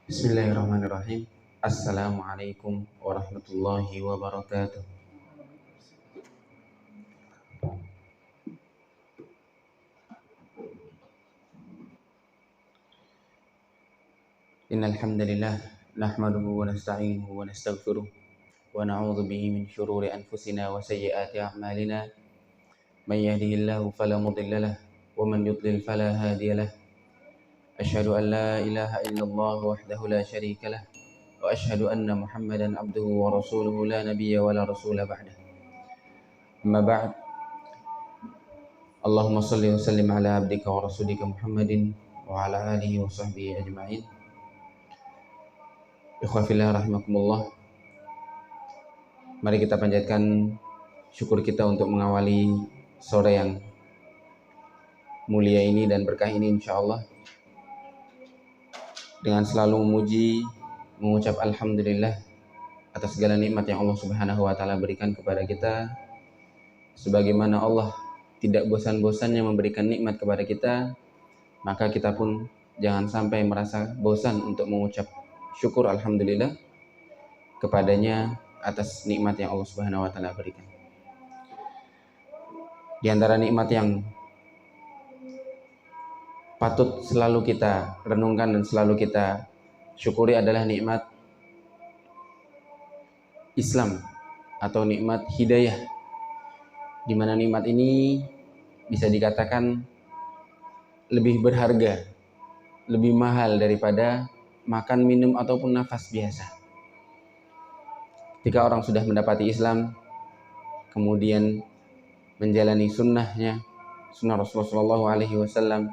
Bismillahirrahmanirrahim. Assalamualaikum warahmatullahi wabarakatuh. Innal hamdalillah nahmaduhu wa nasta'inuhu wa nastaghfiruh wa na'udzu bihi min shururi anfusina wa sayyiati a'malina. May yahdihillahu fala mudilla lahu wa man yudlil fala hadiya lahu. Asyhadu an la ilaha illallah wahdahu la syarika lahu wa asyhadu anna Muhammadan abduhu wa rasuluhu la nabiyya wa la rasula ba'dah. Amma ba'd. Allahumma salli wa sallim ala abdika wa rasulika Muhammadin wa ala alihi wa sahbihi ajma'in. Ikhwafillah rahimakumullah. Mari kita panjatkan syukur kita untuk mengawali sore yang mulia ini dan berkah ini insyaallah dengan selalu memuji, mengucap alhamdulillah atas segala nikmat yang Allah Subhanahu wa taala berikan kepada kita. Sebagaimana Allah tidak bosan-bosannya memberikan nikmat kepada kita, maka kita pun jangan sampai merasa bosan untuk mengucap syukur alhamdulillah kepadanya atas nikmat yang Allah Subhanahu wa taala berikan. Di antara nikmat yang patut selalu kita renungkan dan selalu kita syukuri adalah nikmat Islam atau nikmat hidayah, di mana nikmat ini bisa dikatakan lebih berharga, lebih mahal daripada makan, minum, ataupun nafas biasa. Ketika orang sudah mendapati Islam, kemudian menjalani sunnahnya, sunnah Rasulullah SAW,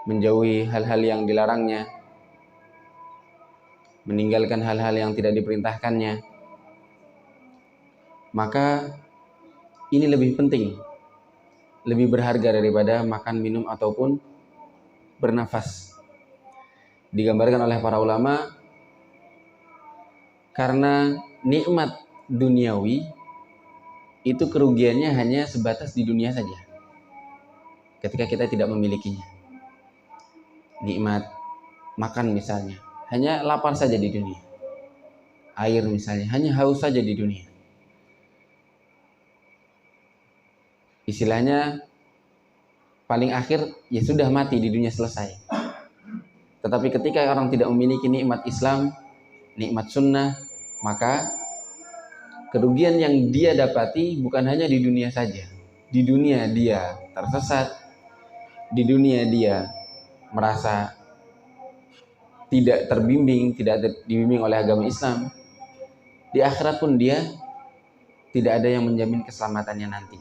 menjauhi hal-hal yang dilarangnya, meninggalkan hal-hal yang tidak diperintahkannya, maka ini lebih penting, lebih berharga daripada makan, minum, ataupun bernafas. Digambarkan oleh para ulama, karena nikmat duniawi itu kerugiannya hanya sebatas di dunia saja. Ketika kita tidak memilikinya, nikmat makan misalnya, hanya lapar saja di dunia. Air misalnya, hanya haus saja di dunia. Istilahnya paling akhir ya sudah mati di dunia, selesai. Tetapi ketika orang tidak memiliki nikmat Islam, nikmat sunnah, maka kerugian yang dia dapati bukan hanya di dunia saja. Di dunia dia tersesat, di dunia dia merasa tidak terbimbing, tidak dibimbing oleh agama Islam. Di akhirat pun dia tidak ada yang menjamin keselamatannya nanti.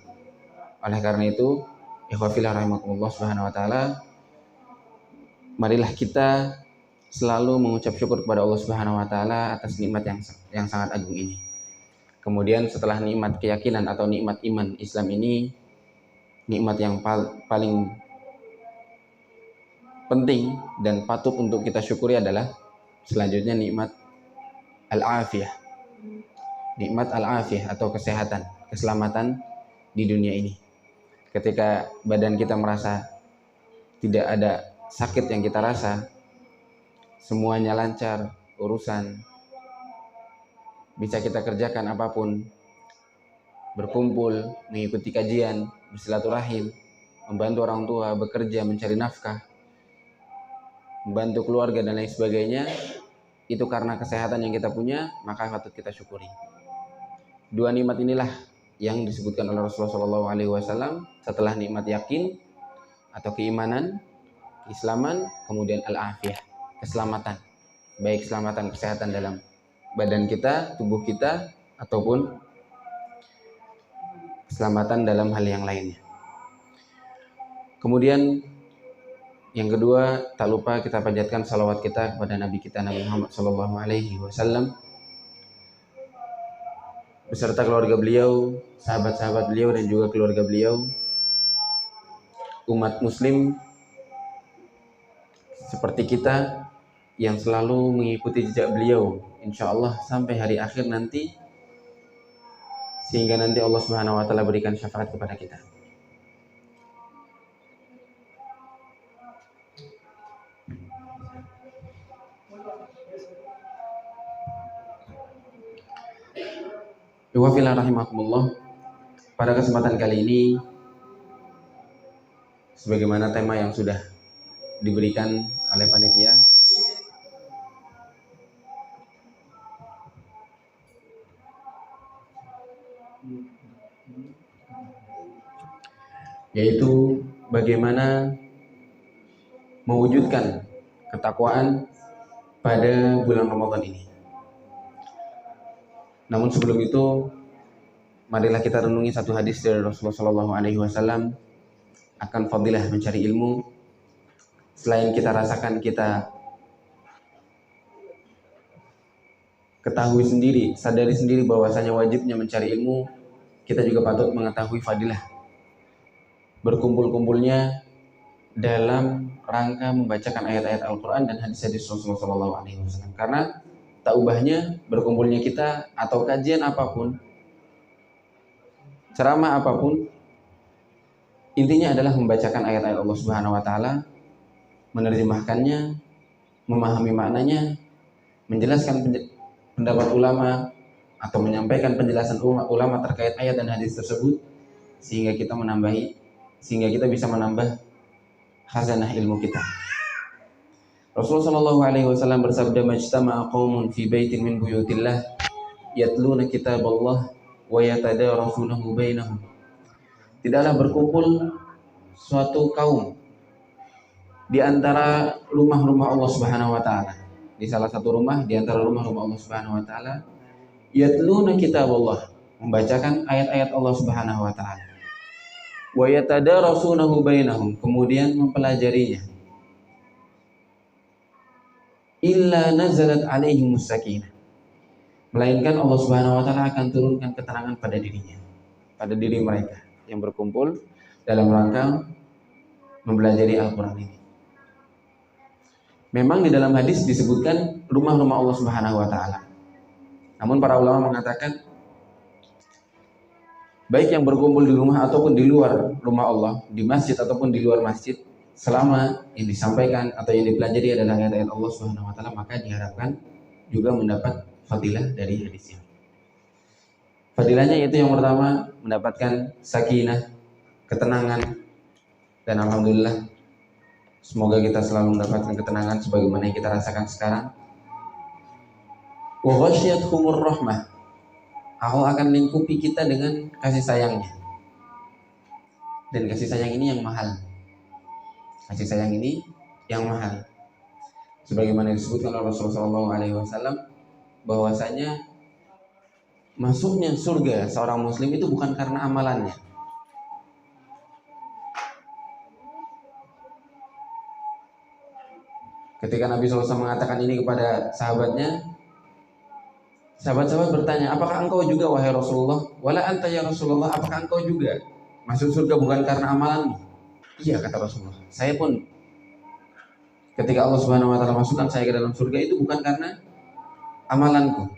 Oleh karena itu, ikhwafillah rahimakumullah subhanahu wa ta'ala, marilah kita selalu mengucap syukur kepada Allah Subhanahu wa taala atas nikmat yang sangat agung ini. Kemudian setelah nikmat keyakinan atau nikmat iman Islam ini, nikmat yang paling penting dan patut untuk kita syukuri adalah selanjutnya nikmat al-afiyah. Nikmat al-afiyah atau kesehatan, keselamatan di dunia ini. Ketika badan kita merasa tidak ada sakit yang kita rasa, semuanya lancar, urusan bisa kita kerjakan apapun, berkumpul, mengikuti kajian, bersilaturahim, membantu orang tua, bekerja, mencari nafkah, membantu keluarga dan lain sebagainya, itu karena kesehatan yang kita punya, maka patut kita syukuri. Dua nikmat inilah yang disebutkan oleh Rasulullah SAW setelah nikmat yakin atau keimanan, keislaman, kemudian al-afiyah, keselamatan, baik keselamatan kesehatan dalam badan kita, tubuh kita, ataupun keselamatan dalam hal yang lainnya. Kemudian yang kedua, tak lupa kita panjatkan salawat kita kepada Nabi kita Nabi Muhammad SAW beserta keluarga beliau, sahabat-sahabat beliau, dan juga keluarga beliau, umat muslim seperti kita yang selalu mengikuti jejak beliau, insya Allah sampai hari akhir nanti, sehingga nanti Allah Subhanahu wa taala berikan syafaat kepada kita. Wa rahimakumullah. Pada kesempatan kali ini, sebagaimana tema yang sudah diberikan oleh panitia, yaitu bagaimana mewujudkan ketakwaan pada bulan Ramadan ini. Namun sebelum itu, marilah kita renungi satu hadis dari Rasulullah SAW akan fadilah mencari ilmu. Selain kita rasakan, kita ketahui sendiri, sadari sendiri bahwasanya wajibnya mencari ilmu, kita juga patut mengetahui fadilah berkumpul-kumpulnya dalam rangka membacakan ayat-ayat Al-Quran dan hadis-hadis Rasulullah SAW. Karena tak ubahnya berkumpulnya kita atau kajian apapun, ceramah apapun, intinya adalah membacakan ayat-ayat Allah Subhanahu wa taala, menerjemahkannya, memahami maknanya, menjelaskan pendapat ulama atau menyampaikan penjelasan ulama terkait ayat dan hadis tersebut, sehingga kita bisa menambah khazanah ilmu kita. Rasulullah SAW bersabda, "Majtama'a qaumun fi baitin min buyutillah yatluna kitaballah wa yatadarasunahu bainahum." Tidaklah berkumpul suatu kaum di antara rumah-rumah Allah Subhanahu wa taala. Di salah satu rumah di antara rumah-rumah Allah Subhanahu wa taala, yatluna kitaballah, membacakan ayat-ayat Allah Subhanahu wa taala. Wa yatadarasunahu bainahum, kemudian mempelajarinya. Illa nazalat alaihimus sakinah, melainkan Allah Subhanahu wa taala akan turunkan ketenangan pada dirinya, pada diri mereka yang berkumpul dalam rangka mempelajari Al-Qur'an ini. Memang di dalam hadis disebutkan rumah-rumah Allah Subhanahu wa taala. Namun para ulama mengatakan baik yang berkumpul di rumah ataupun di luar rumah Allah, di masjid ataupun di luar masjid, selama yang disampaikan atau yang dipelajari adalah ayat-ayat Allah Subhanahu wa taala, maka diharapkan juga mendapat fadilah dari hadisnya. Fadilahnya itu yang pertama, mendapatkan sakinah, ketenangan, dan alhamdulillah semoga kita selalu mendapatkan ketenangan sebagaimana yang kita rasakan sekarang. Wa ghasyiyatuhumur rahmah, Allah akan lingkupi kita dengan kasih sayangnya, dan kasih sayang ini yang mahal. Kasih sayang ini yang mahal, sebagaimana disebutkan oleh Rasulullah SAW bahwasanya masuknya surga seorang muslim itu bukan karena amalannya. Ketika Nabi SAW mengatakan ini kepada sahabatnya, sahabat-sahabat bertanya, apakah engkau juga wahai Rasulullah? Wala anta ya Rasulullah, apakah engkau juga masuk surga bukan karena amalanmu? Iya, kata Rasulullah, saya pun ketika Allah Subhanahu wa taala masukkan saya ke dalam surga itu bukan karena amalanku,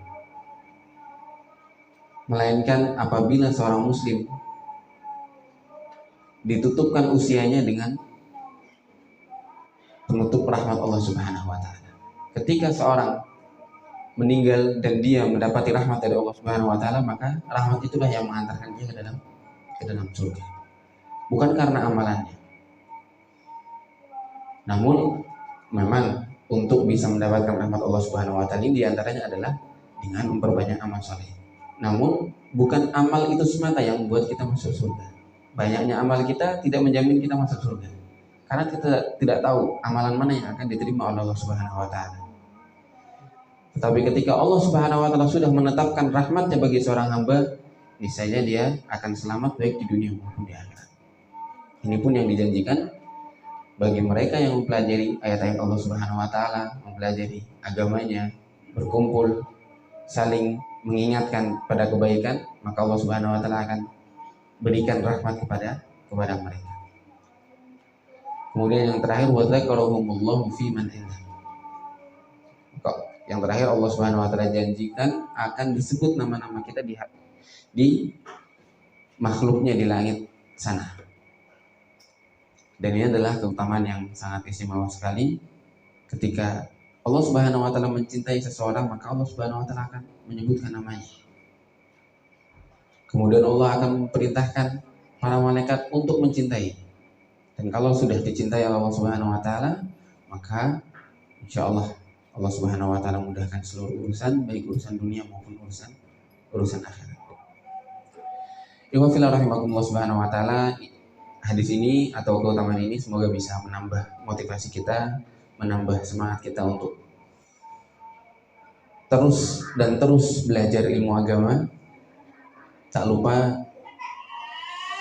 melainkan apabila seorang muslim ditutupkan usianya dengan penutup rahmat Allah Subhanahu wa taala. Ketika seorang meninggal dan dia mendapati rahmat dari Allah Subhanahu wa taala, maka rahmat itulah yang mengantarkan dia ke dalam surga, bukan karena amalannya. Namun memang untuk bisa mendapatkan rahmat Allah Subhanahu wa taala ini diantaranya adalah dengan memperbanyak amal soleh. Namun bukan amal itu semata yang membuat kita masuk surga. Banyaknya amal kita tidak menjamin kita masuk surga, karena kita tidak tahu amalan mana yang akan diterima oleh Allah Subhanahu wa taala. Tetapi ketika Allah Subhanahu wa taala sudah menetapkan rahmatnya bagi seorang hamba, niscaya dia akan selamat baik di dunia maupun di akhirat. Ini pun yang dijanjikan bagi mereka yang mempelajari ayat-ayat Allah Subhanahu wa taala, mempelajari agamanya, berkumpul, saling mengingatkan pada kebaikan, maka Allah Subhanahu wa taala akan berikan rahmat kepada mereka. Kemudian yang terakhir, wa dzakarahumullahu fi man indah. Yang terakhir, Allah Subhanahu wa taala janjikan akan disebut nama-nama kita di makhluknya di langit sana. Dan ini adalah keutamaan yang sangat istimewa sekali ketika Allah Subhanahu wa taala mencintai seseorang, maka Allah Subhanahu wa taala akan menyebutkan namanya. Kemudian Allah akan memerintahkan para malaikat untuk mencintai. Dan kalau sudah dicintai Allah Subhanahu wa taala, maka insya Allah Allah Subhanahu wa taala mudahkan seluruh urusan, baik urusan dunia maupun urusan akhirat. Ikhwan fillah rahimakumullah subhanahu wa taala, hadis ini atau keutamaan ini semoga bisa menambah motivasi kita, menambah semangat kita untuk terus belajar ilmu agama. Tak lupa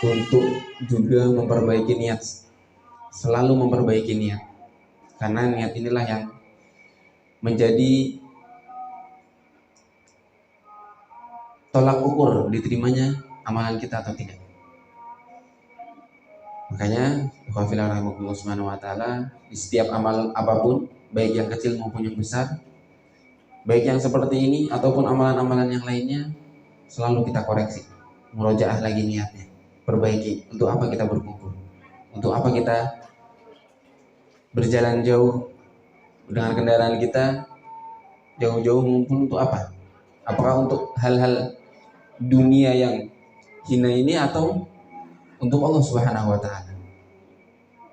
untuk juga memperbaiki niat, selalu memperbaiki niat, karena niat inilah yang menjadi tolak ukur diterimanya amalan kita atau tidak. Makanya ikhwafillah rahimakumullah subhanahu wa ta'ala, di setiap amal apapun, baik yang kecil maupun yang besar, baik yang seperti ini ataupun amalan-amalan yang lainnya, selalu kita koreksi, murojaah lagi niatnya, perbaiki. Untuk apa kita berkumpul, untuk apa kita berjalan jauh dengan kendaraan kita jauh-jauh mengumpul, untuk apa? Apakah untuk hal-hal dunia yang hina ini atau untuk Allah Subhanahu wa taala?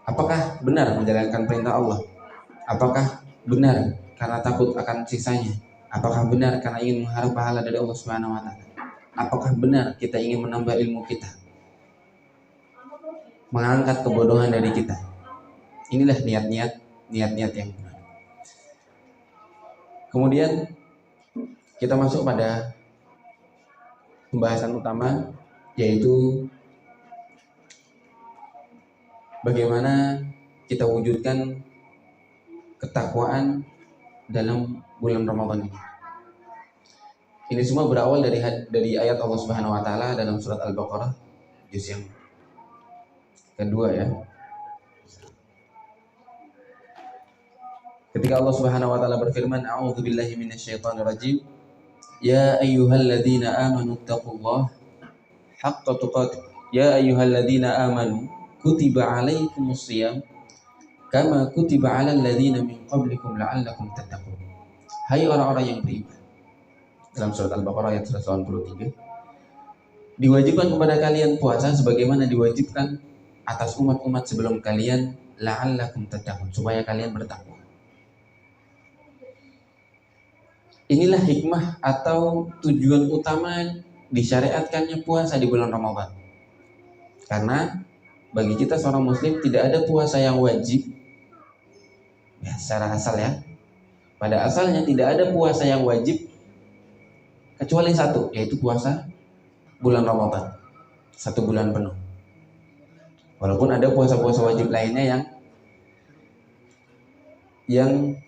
Apakah benar menjalankan perintah Allah? Apakah benar karena takut akan sisanya? Apakah benar karena ingin mengharap pahala dari Allah Subhanahu wa taala? Apakah benar kita ingin menambah ilmu kita, mengangkat kebodohan dari kita? Inilah niat-niat yang benar. Kemudian kita masuk pada pembahasan utama, yaitu bagaimana kita wujudkan ketakwaan dalam bulan Ramadan ini. Ini semua berawal dari ayat Allah Subhanahu wa taala dalam surat Al-Baqarah juz yang kedua ya. Ketika Allah Subhanahu wa taala berfirman, a'udzubillahi minasyaitonirrajim, ya ayyuhalladzina amanu taqullaha haqqa tuqatih, ya ayyuhalladzina amanu kutiba alaikumusshiyam kama kutiba alal ladzina min qablikum la'allakum tattaqun. Hai orang-orang yang beriman, dalam surat Al-Baqarah ayat 183, diwajibkan kepada kalian puasa sebagaimana diwajibkan atas umat-umat sebelum kalian, la'allakum tattaqun, supaya kalian bertakwa. Inilah hikmah atau tujuan utama disyariatkannya puasa di bulan Ramadan. Karena bagi kita seorang muslim tidak ada puasa yang wajib ya, secara asal ya. Pada asalnya tidak ada puasa yang wajib kecuali satu, yaitu puasa bulan Ramadan, 1 bulan penuh. Walaupun ada puasa-puasa wajib lainnya yang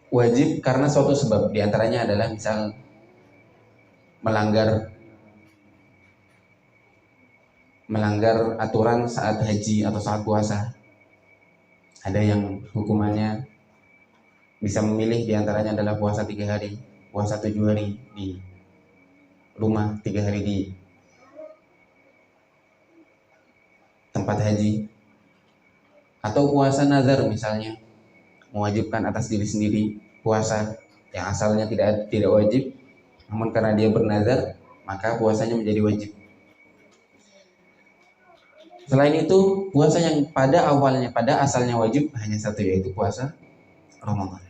wajib karena suatu sebab, diantaranya adalah misal melanggar aturan saat haji atau saat puasa. Ada yang hukumannya bisa memilih, diantaranya adalah puasa 3 hari, puasa 7 hari di rumah, 3 hari di tempat haji, atau puasa nazar misalnya, mewajibkan atas diri sendiri puasa yang asalnya tidak wajib, namun karena dia bernazar maka puasanya menjadi wajib. Selain itu, puasa yang pada asalnya wajib hanya satu, yaitu puasa Ramadan.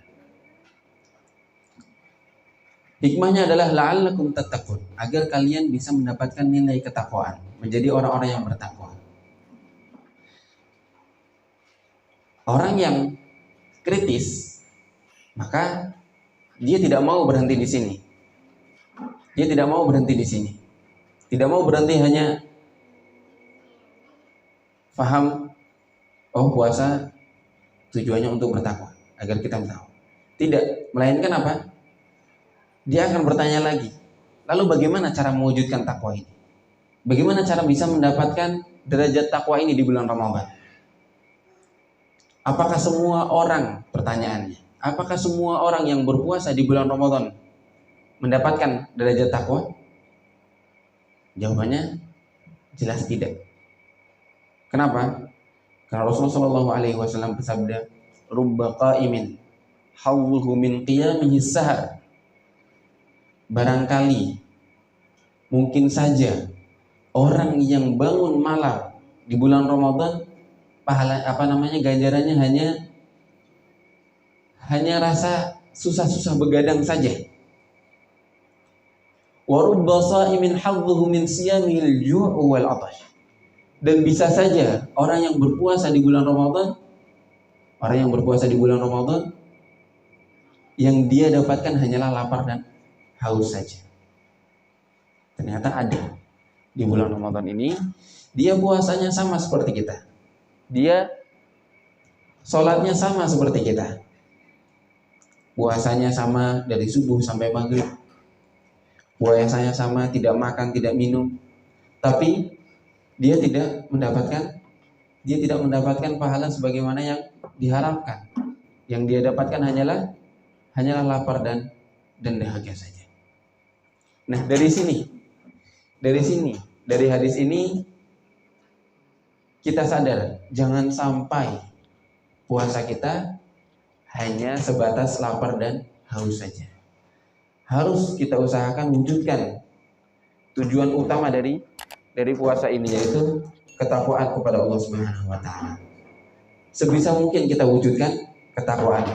Hikmahnya adalah la'allakum tattaqun, agar kalian bisa mendapatkan nilai ketakwaan, menjadi orang-orang yang bertakwa. Orang yang kritis, maka dia tidak mau berhenti di sini. Dia tidak mau berhenti di sini. Tidak mau berhenti hanya paham, oh puasa tujuannya untuk bertakwa, agar kita tahu. Tidak, melainkan apa? Dia akan bertanya lagi, lalu bagaimana cara mewujudkan takwa ini? Bagaimana cara bisa mendapatkan derajat takwa ini di bulan Ramadan? Apakah semua orang, pertanyaannya, apakah semua orang yang berpuasa di bulan Ramadan mendapatkan derajat takwa? Jawabannya jelas tidak. Kenapa? Karena Rasulullah SAW bersabda, rubba qa'imin hawluhu min qiyamihi sahar. Barangkali, mungkin saja orang yang bangun malam di bulan Ramadan, pahala ganjarannya hanya rasa susah-susah begadang saja. Wa rubba sha'imin hawluhu min siyamil ju'u wal 'atash. Dan bisa saja orang yang berpuasa di bulan Ramadan, yang dia dapatkan hanyalah lapar dan haus saja. Ternyata ada di bulan Ramadan ini, dia puasanya sama seperti kita, dia sholatnya sama seperti kita, puasanya sama dari subuh sampai maghrib, puasanya sama, tidak makan, tidak minum, tapi dia tidak mendapatkan pahala sebagaimana yang diharapkan. Yang dia dapatkan hanyalah lapar dan dahaga saja. Nah, dari hadis ini kita sadar, jangan sampai puasa kita hanya sebatas lapar dan haus saja. Harus kita usahakan wujudkan tujuan utama dari puasa ini, yaitu ketakwaan kepada Allah Subhanahu wa taala. Sebisa mungkin kita wujudkan ketakwaan.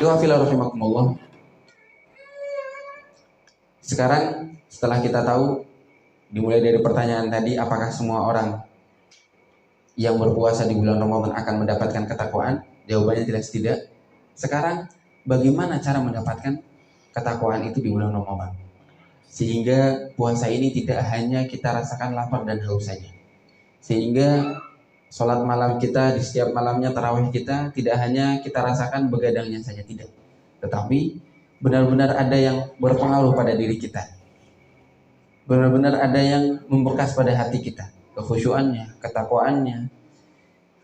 Rahimakumullah. Sekarang setelah kita tahu, dimulai dari pertanyaan tadi, apakah semua orang yang berpuasa di bulan Ramadan akan mendapatkan ketakwaan? Jawabannya jelas tidak. Sekarang bagaimana cara mendapatkan ketakwaan itu di bulan Ramadan? Sehingga puasa ini tidak hanya kita rasakan lapar dan haus saja. Sehingga sholat malam kita di setiap malamnya, tarawih kita, tidak hanya kita rasakan begadangnya saja, tidak. Tetapi benar-benar ada yang berpengaruh pada diri kita. Benar-benar ada yang membekas pada hati kita. Kekhusyuannya, ketakwaannya,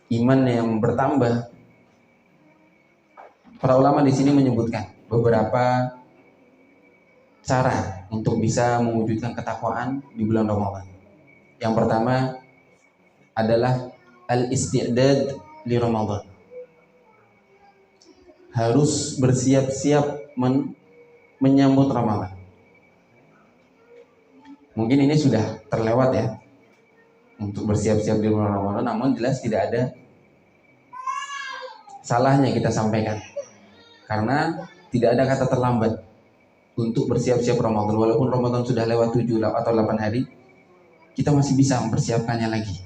imannya yang bertambah. Para ulama di sini menyebutkan beberapa cara untuk bisa mewujudkan ketakwaan di bulan Ramadan. Yang pertama adalah al-isti'dad li Ramadan. Harus bersiap-siap menyambut Ramadan. Mungkin ini sudah terlewat ya, untuk bersiap-siap di bulan Ramadan, namun jelas tidak ada salahnya kita sampaikan, karena tidak ada kata terlambat untuk bersiap-siap Ramadan. Walaupun Ramadan sudah lewat 7 atau 8 hari, kita masih bisa mempersiapkannya lagi.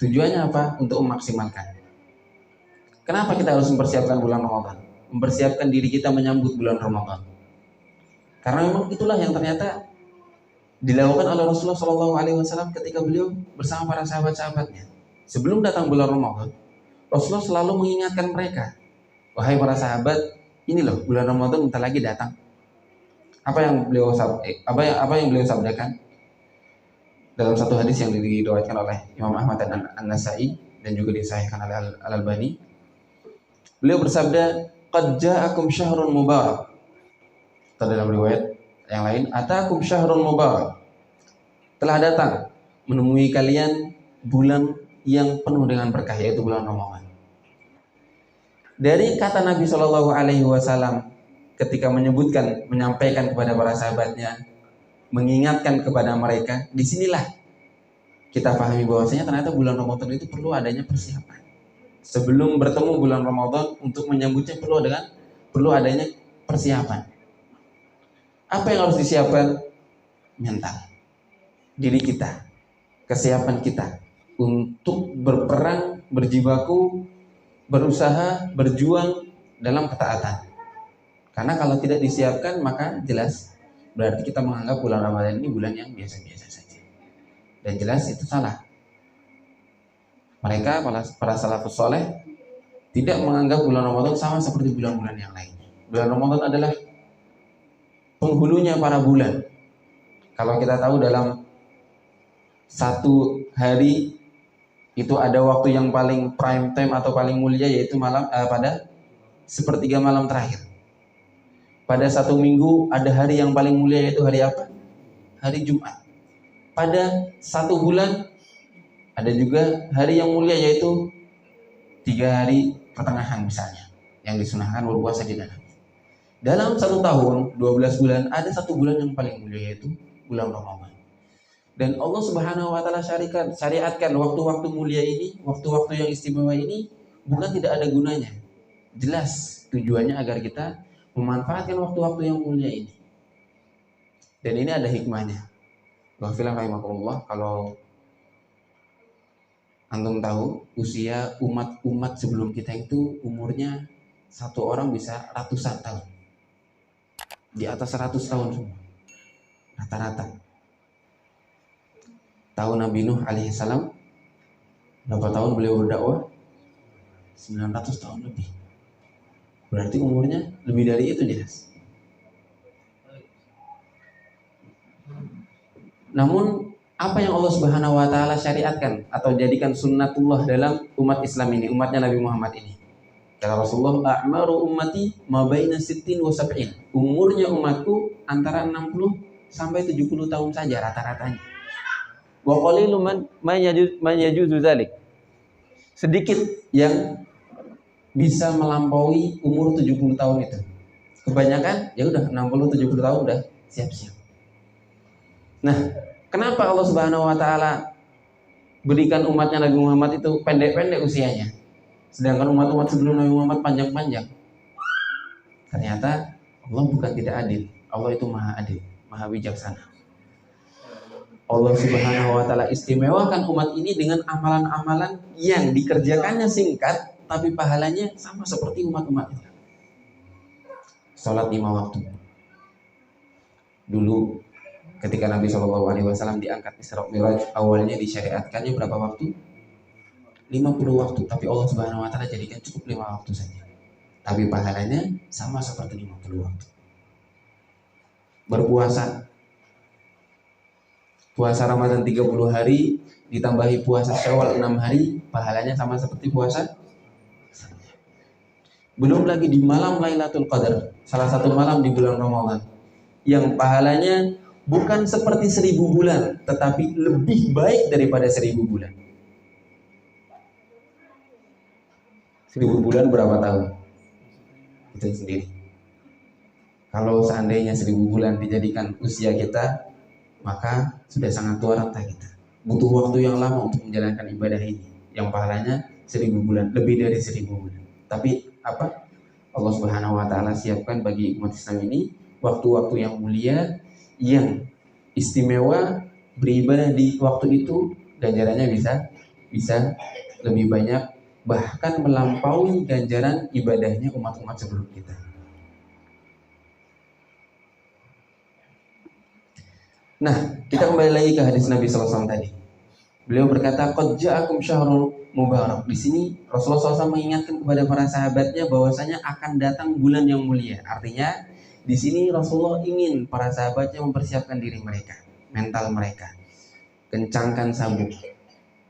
Tujuannya apa? Untuk memaksimalkan. Kenapa kita harus mempersiapkan bulan Ramadan? Mempersiapkan diri kita menyambut bulan Ramadan. Karena memang itulah yang ternyata dilakukan oleh Rasulullah SAW ketika beliau bersama para sahabat-sahabatnya. Sebelum datang bulan Ramadan, Rasulullah selalu mengingatkan mereka, wahai para sahabat, ini loh bulan Ramadan bentar lagi datang. Apa yang beliau sabdakan dalam satu hadis yang diriwayatkan oleh Imam Ahmad dan An-Nasa'i dan juga disahihkan oleh Al-Albani. Beliau bersabda, qad ja'akum syahrun mubarak. Dalam riwayat yang lain, atakum syahrun mubarak. Telah datang menemui kalian bulan yang penuh dengan berkah, yaitu bulan Ramadan. Dari kata Nabi SAW ketika menyampaikan kepada para sahabatnya, mengingatkan kepada mereka, disinilah kita pahami bahwasanya ternyata bulan Ramadan itu perlu adanya persiapan. Sebelum bertemu bulan Ramadan, untuk menyambutnya perlu adanya persiapan. Apa yang harus disiapkan? Mental, diri kita, kesiapan kita untuk berperang, berjibaku, berusaha, berjuang dalam ketaatan. Karena kalau tidak disiapkan, maka jelas berarti kita menganggap bulan Ramadan ini bulan yang biasa-biasa saja. Dan jelas itu salah. Mereka, para salafus soleh, tidak menganggap bulan Ramadan sama seperti bulan-bulan yang lain. Bulan Ramadan adalah penghulunya para bulan. Kalau kita tahu dalam satu hari itu ada waktu yang paling prime time atau paling mulia, yaitu pada sepertiga malam terakhir. Pada satu minggu ada hari yang paling mulia, yaitu hari apa? Hari Jumat. Pada satu bulan ada juga hari yang mulia, yaitu 3 hari pertengahan misalnya. yang disunahkan berpuasa di dalam. Dalam 1 tahun 12 bulan ada 1 bulan yang paling mulia, yaitu bulan Ramadan. Dan Allah Subhanahu wa taala syariatkan waktu-waktu mulia ini, waktu-waktu yang istimewa ini bukan tidak ada gunanya. Jelas tujuannya agar kita memanfaatkan waktu-waktu yang mulia ini. Dan ini ada hikmahnya. Wafilah rahimakumullah, kalau antum tahu usia umat sebelum kita itu umurnya satu orang bisa ratusan tahun. Di atas 100 tahun semua. Rata-rata. Tahun Nabi Nuh alaihissalam, berapa tahun beliau berdakwah? 900 tahun lebih. Berarti umurnya lebih dari itu jelas. Namun apa yang Allah Subhanahu wa taala syariatkan atau jadikan sunnatullah dalam umat Islam ini, umatnya Nabi Muhammad ini? Kata Rasulullah, a'maru ummati ma baina 60 wa 70. Umurnya umatku antara 60 sampai 70 tahun saja rata-ratanya. Wa qalilun man yajuzu dzalik. Sedikit yang bisa melampaui umur 70 tahun itu. Kebanyakan ya udah 60 70 tahun udah siap-siap. Nah, kenapa Allah Subhanahu wa taala berikan umatnya Nabi Muhammad itu pendek-pendek usianya? Sedangkan umat-umat sebelum Nabi Muhammad panjang-panjang. Ternyata Allah bukan tidak adil. Allah itu maha adil, maha bijaksana. Allah Subhanahu wa taala istimewakan umat ini dengan amalan-amalan yang dikerjakannya singkat, tapi pahalanya sama seperti umat-umat itu. Salat 5 waktu. Dulu ketika Nabi SAW diangkat Isra Mi'raj, awalnya disyariatkannya berapa waktu? 50 waktu, tapi Allah Subhanahu wa taala jadikan cukup 5 waktu saja. Tapi pahalanya sama seperti 50 waktu. Berpuasa. Puasa Ramadan 30 hari ditambahi puasa Syawal 6 hari, pahalanya sama seperti puasa. Belum lagi di malam Lailatul Qadar, salah satu malam di bulan Ramadan, yang pahalanya bukan seperti 1000 bulan, tetapi lebih baik daripada 1000 bulan. 1000 bulan berapa tahun? Itu sendiri. Kalau seandainya 1000 bulan dijadikan usia kita, maka sudah sangat tua renta kita. Butuh waktu yang lama untuk menjalankan ibadah ini, yang pahalanya 1000 bulan, lebih dari 1000 bulan. Tapi apa? Allah Subhanahu wa taala siapkan bagi umat Islam ini waktu-waktu yang mulia, yang istimewa, beribadah di waktu itu ganjarannya bisa lebih banyak, bahkan melampaui ganjaran ibadahnya umat-umat sebelum kita. Nah, kita kembali lagi ke hadis Nabi SAW tadi. Beliau berkata, "Qad ja'akum syahrul mubarak." Di sini Rasulullah SAW mengingatkan kepada para sahabatnya bahwasanya akan datang bulan yang mulia. Artinya, di sini Rasulullah ingin para sahabatnya mempersiapkan diri mereka, mental mereka. Kencangkan sabuk,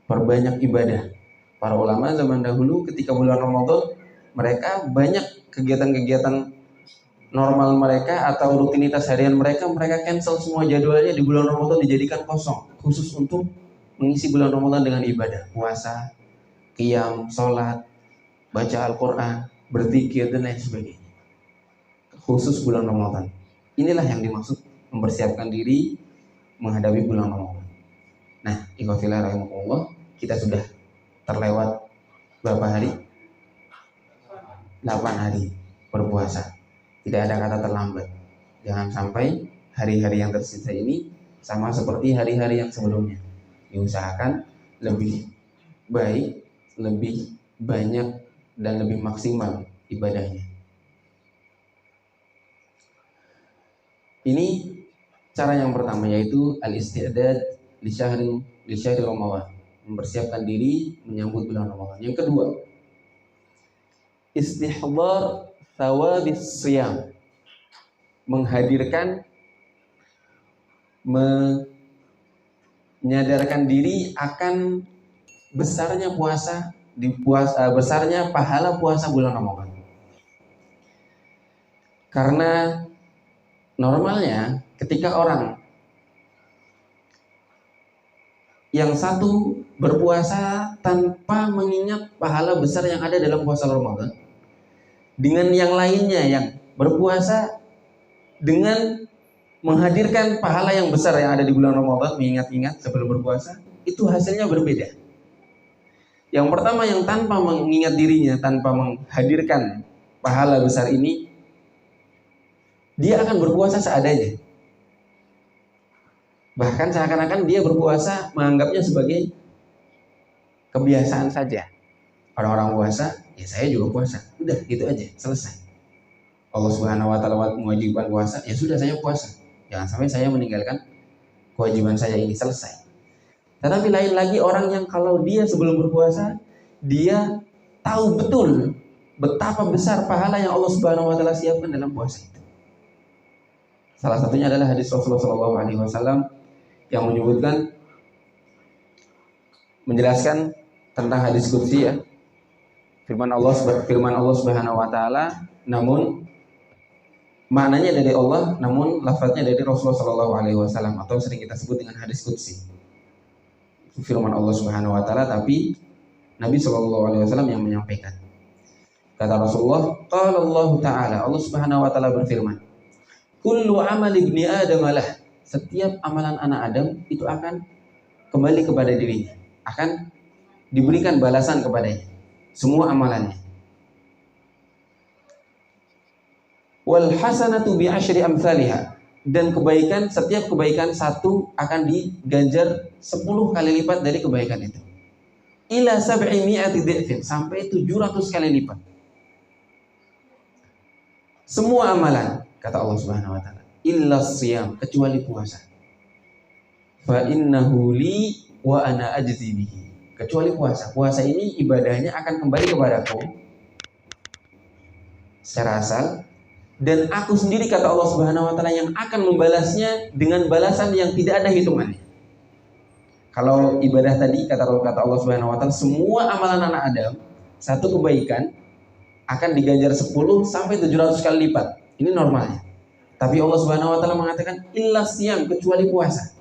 perbanyak ibadah. Para ulama zaman dahulu ketika bulan Ramadan, mereka banyak kegiatan-kegiatan normal mereka atau rutinitas harian mereka cancel semua jadwalnya di bulan Ramadan, dijadikan kosong khusus untuk mengisi bulan Ramadan dengan ibadah, puasa, qiyam, sholat, baca Al-Quran, berzikir dan lain sebagainya. Khusus bulan Ramadan. Inilah yang dimaksud mempersiapkan diri menghadapi bulan Ramadan. Nah, ikhwafillah rahimakumullah, kita sudah terlewat berapa hari? 8 hari berpuasa. Tidak ada kata terlambat. Jangan sampai hari-hari yang tersisa ini sama seperti hari-hari yang sebelumnya. Diusahakan lebih baik, lebih banyak, dan lebih maksimal ibadahnya. Ini cara yang pertama, yaitu al-isti'dad li syahri Ramadan, mempersiapkan diri menyambut bulan Ramadan. Yang kedua, istihdar thawabis siyam, menghadirkan, menyadarkan diri akan besarnya besarnya pahala puasa bulan Ramadan. Karena normalnya ketika orang yang satu berpuasa tanpa mengingat pahala besar yang ada dalam puasa Ramadan, dengan yang lainnya yang berpuasa dengan menghadirkan pahala yang besar yang ada di bulan Ramadan, mengingat-ingat sebelum berpuasa, itu hasilnya berbeda. Yang pertama yang tanpa mengingat dirinya, tanpa menghadirkan pahala besar ini, dia akan berpuasa seadanya. Bahkan seakan-akan dia berpuasa menganggapnya sebagai kebiasaan saja. Orang-orang puasa, ya saya juga puasa. Udah gitu aja, selesai. Allah Subhanahu wa taala mewajibkan puasa, ya sudah saya puasa. Jangan sampai saya meninggalkan kewajiban saya ini, selesai. Tetapi lain lagi orang yang kalau dia sebelum berpuasa, dia tahu betul betapa besar pahala yang Allah Subhanahu wa taala siapkan dalam puasa itu. Salah satunya adalah hadis Rasulullah SAW yang menyebutkan, menjelaskan tentang hadis qudsi ya. Firman Allah Subhanahu wa taala, namun maknanya dari Allah, namun lafaznya dari Rasulullah SAW, atau sering kita sebut dengan hadis qudsi. Firman Allah Subhanahu wa taala, tapi Nabi SAW yang menyampaikan. Kata Rasulullah, qala Allah taala, Allah Subhanahu wa taala berfirman, kullu amal ibni Adam lah, setiap amalan anak Adam itu akan kembali kepada dirinya, akan diberikan balasan kepadanya, semua amalannya. Wal hasanatu bi asyri amsalihha, dan kebaikan, setiap kebaikan satu akan diganjar 10 kali lipat dari kebaikan itu. Ila 700 dhifin, sampai 700 kali lipat. Semua amalan, kata Allah Subhanahu wa taala, illa siyam, kecuali puasa. Fa innahu li wa ana ajzi bihi. Kecuali puasa. Puasa ini ibadahnya akan kembali kepadaku secara asal, dan aku sendiri, kata Allah Subhanahu wa taala, yang akan membalasnya dengan balasan yang tidak ada hitungannya. Kalau ibadah tadi, kata Allah Subhanahu wa taala, semua amalan anak Adam, satu kebaikan akan diganjar 10 sampai 700 kali lipat. Ini normalnya. Tapi Allah Subhanahu wa taala mengatakan illa siyam, kecuali puasa.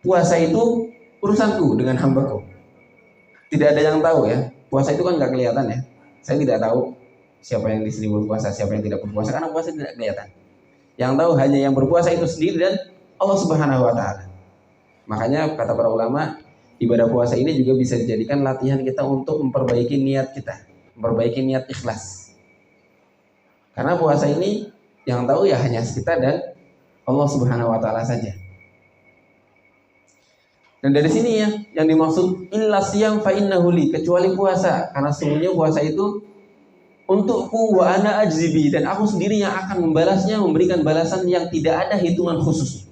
Puasa itu urusanku dengan hambaku. Tidak ada yang tahu ya. Puasa itu kan nggak kelihatan ya. Saya tidak tahu siapa yang di sini berpuasa, siapa yang tidak berpuasa, karena puasa tidak kelihatan. Yang tahu hanya yang berpuasa itu sendiri dan Allah Subhanahu wa taala. Makanya kata para ulama, ibadah puasa ini juga bisa dijadikan latihan kita untuk memperbaiki niat kita, memperbaiki niat ikhlas. Karena puasa ini yang tahu ya hanya kita dan Allah Subhanahu wa taala saja. Dan dari sini ya yang dimaksud illa siyam fa innahu li, kecuali puasa, karena sesungguhnya puasa itu untukku wa ana ajzibi, dan aku sendiri yang akan membalasnya, memberikan balasan yang tidak ada hitungan khusus.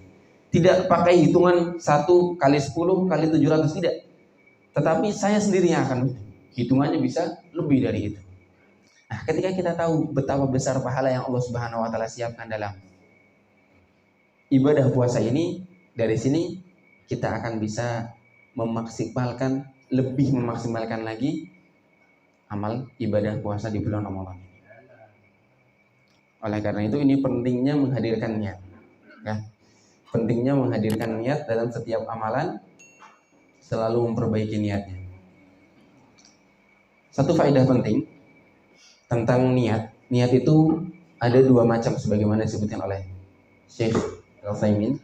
Tidak pakai hitungan 1 kali 10 kali 700, tidak. Tetapi saya sendiri yang akan, hitungannya bisa lebih dari itu. Nah, ketika kita tahu betapa besar pahala yang Allah Subhanahu wa taala siapkan dalam ibadah puasa ini, dari sini kita akan bisa memaksimalkan, lebih memaksimalkan lagi amal ibadah puasa di bulan Ramadan. Oleh karena itu ini pentingnya menghadirkan niat. Ya. Pentingnya menghadirkan niat dalam setiap amalan, selalu memperbaiki niatnya. Satu faedah penting tentang niat. Niat itu ada 2 macam sebagaimana disebutkan oleh Syekh Al-Utsaimin.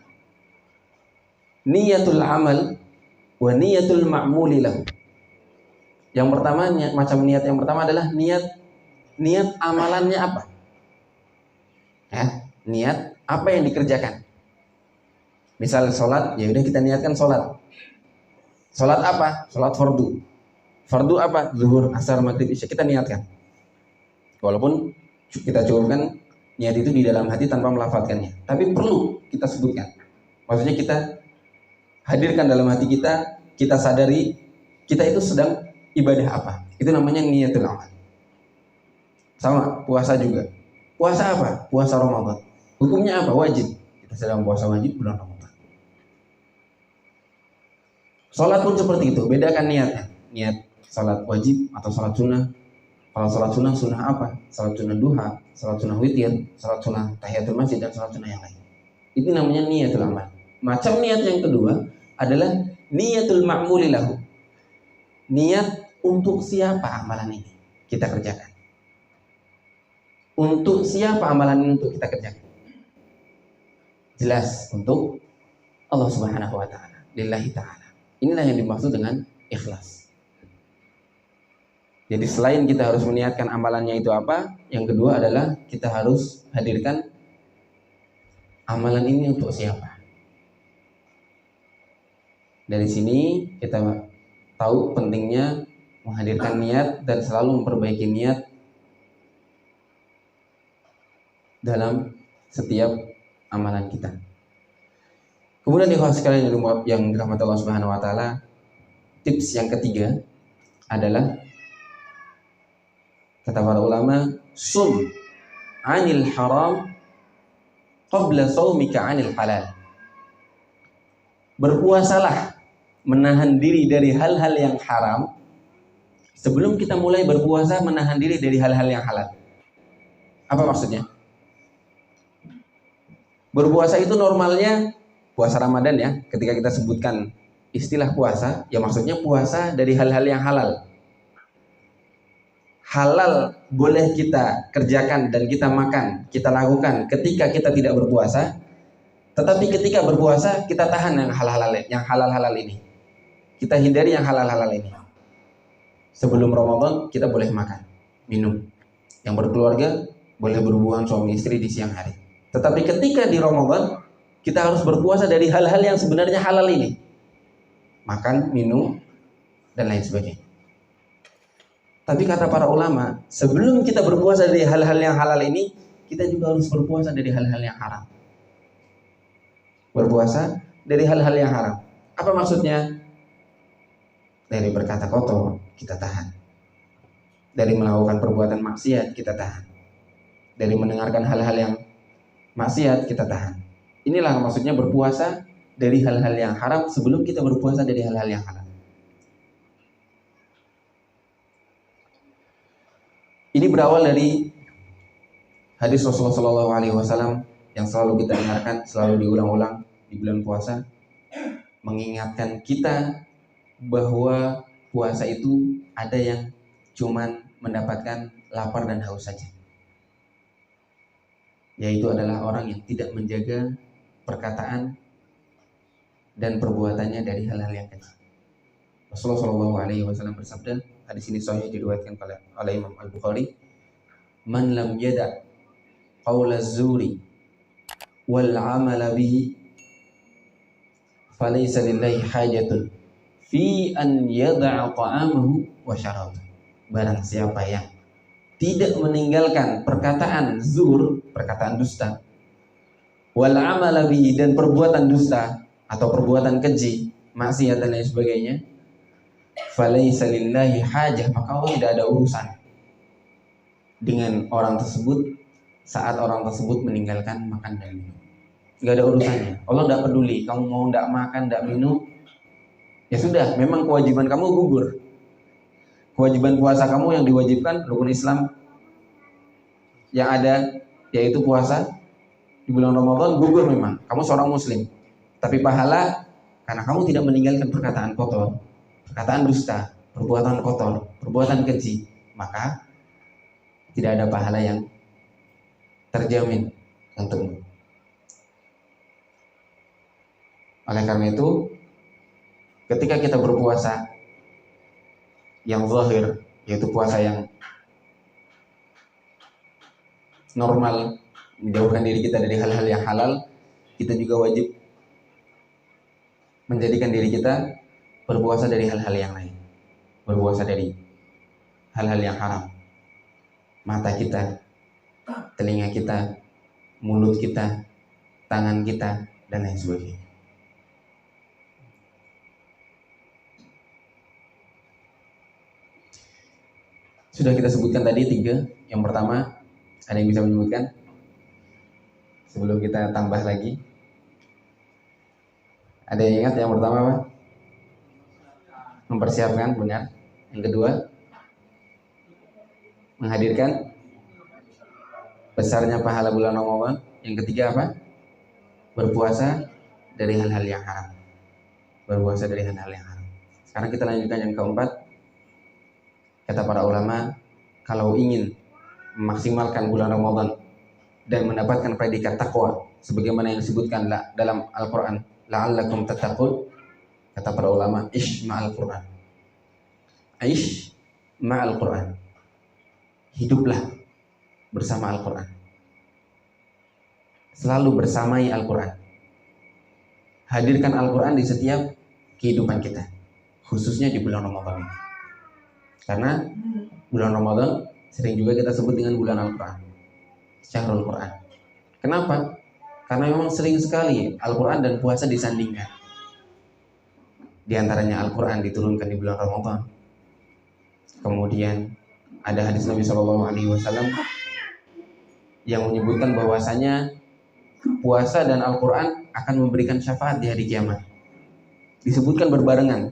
Niyatul amal wa niyatul ma'muli lahu. Yang pertama, macam niat yang pertama adalah niat amalannya apa? Ya, niat apa yang dikerjakan. Misal sholat, ya udah kita niatkan sholat. Sholat apa? Sholat fardu. Fardu apa? Zuhur, asar, maghrib, isya, kita niatkan. Walaupun kita cukupkan niat itu di dalam hati tanpa melafadzkannya, tapi perlu kita sebutkan. Maksudnya kita hadirkan dalam hati kita, kita sadari kita itu sedang ibadah apa. Itu namanya niatul amal. Sama puasa juga. Puasa apa? Puasa Ramadan. Hukumnya apa? Wajib. Kita sedang puasa wajib bulan Ramadan. Salat pun seperti itu. Bedakan niatnya. Niat salat wajib atau salat sunnah. Kalau salat sunnah apa? Salat sunnah duha, salat sunnah witir, salat sunnah tahiyatul masjid, dan salat sunnah yang lain. Itu namanya niatul amal. Macam niat yang kedua adalah niatul ma'muli lahu. Niat untuk siapa amalan ini kita kerjakan. Untuk siapa amalan ini untuk kita kerjakan? Jelas untuk Allah Subhanahu wa taala, lillahi taala. Inilah yang dimaksud dengan ikhlas. Jadi selain kita harus meniatkan amalannya itu apa, yang kedua adalah kita harus hadirkan amalan ini untuk siapa. Dari sini kita tahu pentingnya menghadirkan niat dan selalu memperbaiki niat dalam setiap amalan kita. Kemudian ikhwan sekalian yang dirahmati Allah Subhanahu wa taala, tips yang ketiga adalah kata para ulama, sum 'anil haram qabla shaumika 'anil halal. Berpuasalah, menahan diri dari hal-hal yang haram sebelum kita mulai berpuasa, menahan diri dari hal-hal yang halal. Apa maksudnya? Berpuasa itu normalnya puasa Ramadan ya. Ketika kita sebutkan istilah puasa, ya maksudnya puasa dari hal-hal yang halal. Halal boleh kita kerjakan dan kita makan, kita lakukan ketika kita tidak berpuasa. Tetapi ketika berpuasa kita tahan yang halal-halal ini. Kita hindari yang halal-halal ini. Sebelum Ramadan kita boleh makan, minum. Yang berkeluarga boleh berhubungan suami istri di siang hari. Tetapi ketika di Ramadan kita harus berpuasa dari hal-hal yang sebenarnya halal ini. Makan, minum, dan lain sebagainya. Tapi kata para ulama, sebelum kita berpuasa dari hal-hal yang halal ini, kita juga harus berpuasa dari hal-hal yang haram. Berpuasa dari hal-hal yang haram. Apa maksudnya? Dari berkata kotor, kita tahan. Dari melakukan perbuatan maksiat, kita tahan. Dari mendengarkan hal-hal yang maksiat, kita tahan. Inilah maksudnya berpuasa dari hal-hal yang haram sebelum kita berpuasa dari hal-hal yang halal. Ini berawal dari hadis Rasulullah SAW yang selalu kita dengarkan, selalu diulang-ulang di bulan puasa, mengingatkan kita bahwa puasa itu ada yang cuman mendapatkan lapar dan haus saja, yaitu adalah orang yang tidak menjaga perkataan dan perbuatannya dari hal-hal yang kecil. Rasulullah SAW bersabda, hadis ini sahih diriwayatkan oleh Imam Al-Bukhari, man lam yada' qawla zuri wal amala bihi falaysa lillahi hajatun fi an yada'a ta'amahu wa syarabahu. Barang siapa yang tidak meninggalkan perkataan zur, perkataan dusta, wal amala bihi, dan perbuatan dusta atau perbuatan keji, maksiat dan lain sebagainya, falaysa lillahi hajah, maka Allah tidak ada urusan dengan orang tersebut saat orang tersebut meninggalkan makan dan minum. Gak ada urusannya. Allah tidak peduli kamu mau tidak makan, tidak minum, ya sudah, memang kewajiban kamu gugur. Kewajiban puasa kamu yang diwajibkan, rukun Islam yang ada yaitu puasa di bulan Ramadan gugur memang. Kamu seorang muslim, tapi pahala karena kamu tidak meninggalkan perkataan kotor, perkataan dusta, perbuatan kotor, perbuatan keji, maka tidak ada pahala yang terjamin untukmu. Oleh karena itu, ketika kita berpuasa yang zahir, yaitu puasa yang normal, menjauhkan diri kita dari hal-hal yang halal, kita juga wajib menjadikan diri kita berpuasa dari hal-hal yang lain, berpuasa dari hal-hal yang haram. Mata kita, telinga kita, mulut kita, tangan kita, dan lain sebagainya. Sudah kita sebutkan tadi 3. Yang pertama, ada yang bisa menyebutkan? Sebelum kita tambah lagi. Ada yang ingat yang pertama apa? Mempersiapkan, benar. Yang kedua, menghadirkan besarnya pahala bulan Ramadan. Yang ketiga apa? Berpuasa dari hal-hal yang haram. Berpuasa dari hal-hal yang haram. Sekarang kita lanjutkan yang keempat. Kata para ulama, kalau ingin memaksimalkan bulan Ramadan dan mendapatkan predikat takwa sebagaimana yang disebutkan dalam Al-Qur'an, la'allakum tattaqun, kata para ulama, ish ma'al Qur'an. Aish ma'al Qur'an. Hiduplah bersama Al-Qur'an. Selalu bersamai Al-Qur'an. Hadirkan Al-Qur'an di setiap kehidupan kita, khususnya di bulan Ramadan. Karena bulan Ramadan sering juga kita sebut dengan bulan Al-Qur'an, Syahrul Qur'an. Kenapa? Karena memang sering sekali Al-Qur'an dan puasa disandingkan. Di antaranya Al-Qur'an diturunkan di bulan Ramadan. Kemudian ada hadis Nabi SAW yang menyebutkan bahwasanya puasa dan Al-Qur'an akan memberikan syafaat di hari kiamat. Disebutkan berbarengan.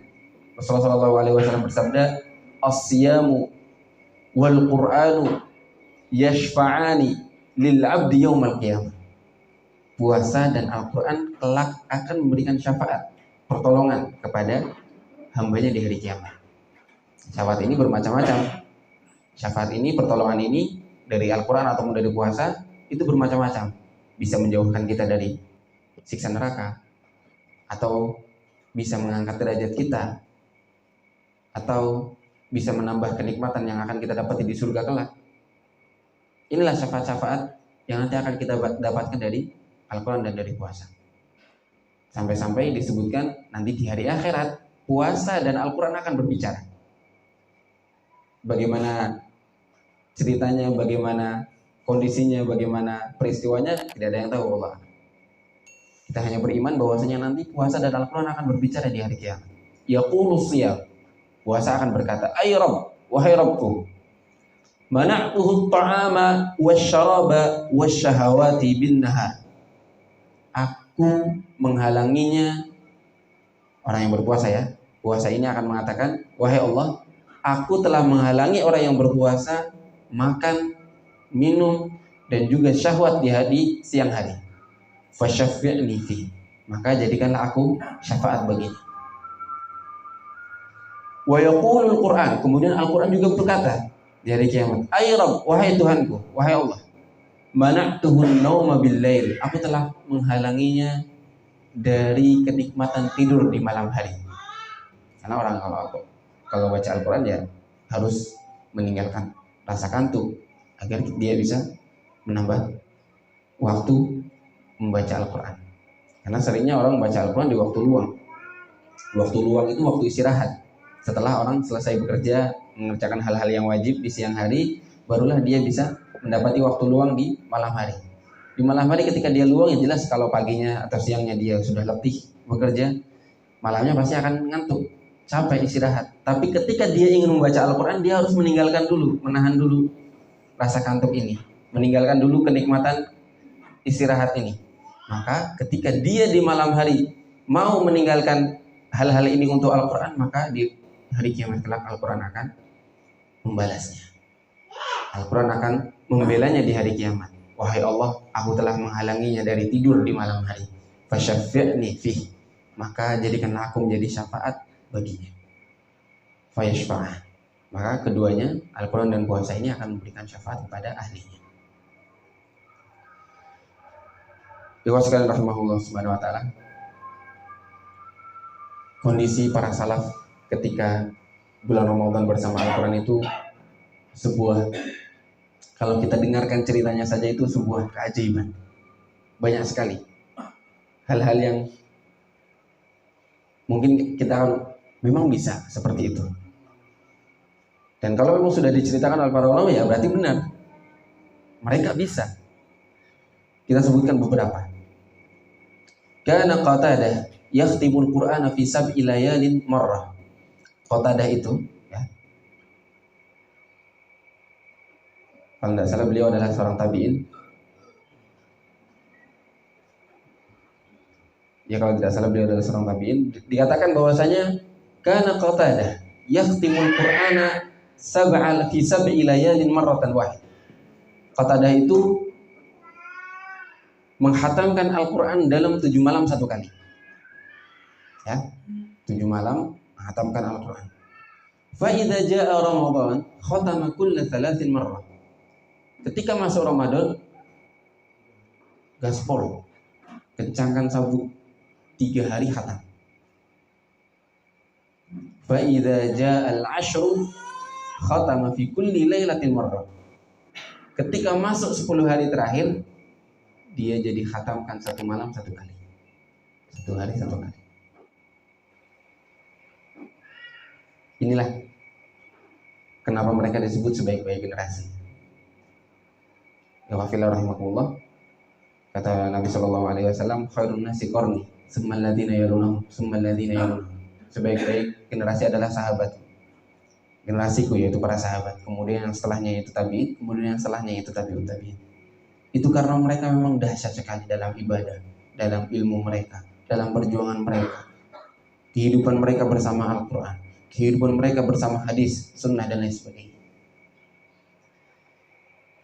Rasulullah SAW bersabda, "As-siyamu wal Qur'anu yashfa'ani lil 'abdi yaumal qiyamah." Puasa dan Al-Qur'an kelak akan memberikan syafaat, pertolongan kepada hambanya di hari kiamat. Syafaat ini bermacam-macam. Syafaat ini, pertolongan ini dari Al-Quran ataupun dari puasa itu bermacam-macam. Bisa menjauhkan kita dari siksa neraka, atau bisa mengangkat derajat kita, atau bisa menambah kenikmatan yang akan kita dapati di surga kelak. Inilah syafaat-syafaat yang nanti akan kita dapatkan dari Al-Quran dan dari puasa. Sampai-sampai disebutkan nanti di hari akhirat puasa dan Al-Quran akan berbicara. Bagaimana ceritanya, bagaimana kondisinya, bagaimana peristiwanya, tidak ada yang tahu Allah. Kita hanya beriman bahwasanya nanti puasa dan Al-Quran akan berbicara di hari kiamat. Yaqulu siyam, puasa akan berkata, ay Rabb, wahai Rabbku, mana'tuhu at-ta'ama wasyaraba wasyahawati bin nahar. Aku menghalanginya, orang yang berpuasa ya, puasa ini akan mengatakan, wahai Allah, aku telah menghalangi orang yang berpuasa makan, minum, dan juga syahwat di siang hari. Fasyafi'ni fi, maka jadikanlah aku syafaat baginya. Wa yaqulul Qur'an, kemudian Al-Qur'an juga berkata di hari kiamat, ay Rabb, wahai Tuhanku, wahai Allah, mana'tuhun nauma bil lail, aku telah menghalanginya dari kenikmatan tidur di malam hari. Karena orang kalau baca Al-Quran ya harus meninggalkan rasa kantuk agar dia bisa menambah waktu membaca Al-Quran. Karena seringnya orang membaca Al-Quran di waktu luang. Waktu luang itu waktu istirahat. Setelah orang selesai bekerja, mengerjakan hal-hal yang wajib di siang hari, barulah dia bisa mendapati waktu luang di malam hari. Di malam hari ketika dia luang, ya jelas kalau paginya atau siangnya dia sudah letih bekerja, malamnya pasti akan ngantuk, capek istirahat. Tapi ketika dia ingin membaca Al-Quran, dia harus meninggalkan dulu, menahan dulu rasa kantuk ini, meninggalkan dulu kenikmatan istirahat ini. Maka ketika dia di malam hari mau meninggalkan hal-hal ini untuk Al-Quran, maka di hari kiamat kelak Al-Quran akan membalasnya. Al-Quran akan membelanya di hari kiamat. Wahai Allah, aku telah menghalanginya dari tidur di malam hari. Fasyafi'ni fih, maka jadikanlah aku menjadi syafaat baginya. Fayashfa'ah, maka keduanya Al-Quran dan puasa ini akan memberikan syafaat kepada ahlinya. Ikhwan sekalian rahimahullah subhanahu wa ta'ala, kondisi para salaf ketika bulan Ramadan bersama Al-Quran itu sebuah, kalau kita dengarkan ceritanya saja itu sebuah keajaiban. Banyak sekali hal-hal yang mungkin kita memang bisa seperti itu. Dan kalau memang sudah diceritakan oleh para ulama, ya berarti benar. Mereka bisa. Kita sebutkan beberapa. Kana Qatadah yakhtimul Qur'ana fi sab'i layalin marrah. Qatadah itu, ya, kalau tidak salah beliau adalah seorang tabi'in. Ya kalau tidak salah beliau adalah seorang tabi'in. Dikatakan bahwasanya kana Qatadah yakhtimul Qur'ana fi sab'i layalin marratan wahid. Qatadah itu menghatamkan Al-Quran dalam 7 malam 1 kali. Ya, 7 malam menghatamkan Al-Quran. Fa idza jaa Ramadan khatama kulla 3 marrah. Ketika masuk Ramadan, gaspol, kencangkan sabuk, 3 hari khatam. Fa idza jaa al-ashru khatama fi kulli lailatin marrah. Ketika masuk 10 hari terakhir, dia jadi khatamkan satu malam satu kali, satu hari satu kali. Inilah kenapa mereka disebut sebaik-baik generasi. Ya wafillah rahimakumullah. Kata Nabi SAW, khairun nasi qarni, tsumma alladziina yalunahum, tsumma alladziina yalunahum. Sebaik-baik generasi adalah sahabat, generasiku yaitu para sahabat. Kemudian yang setelahnya yaitu tabi'in, kemudian yang setelahnya yaitu tabi'ut tabi'in. Itu karena mereka memang dahsyat sekali dalam ibadah, dalam ilmu mereka, dalam perjuangan mereka, kehidupan mereka bersama Al-Quran, kehidupan mereka bersama hadis, sunnah dan lain sebagainya.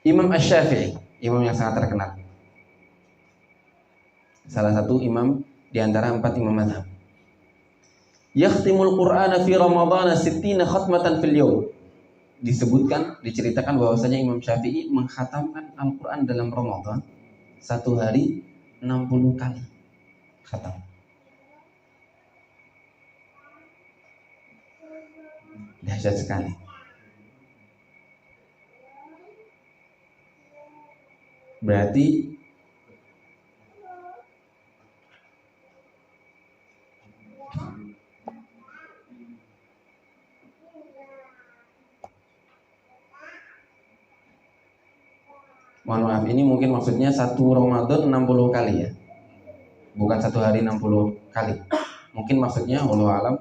Imam Asy-Syafi'i, imam yang sangat terkenal, salah satu imam di antara 4 imam mazhab. Yakhtimul Qur'ana fi Ramadhan 60 khatmatan fil yawm. Disebutkan, diceritakan bahwasanya Imam Syafi'i mengkhatamkan Al-Quran dalam Ramadan satu hari 60 kali khatam. Dahsyat sekali. Berarti mohon maaf, ini mungkin maksudnya satu Ramadan 60 kali ya, bukan satu hari 60 kali. Mungkin maksudnya wallahu alam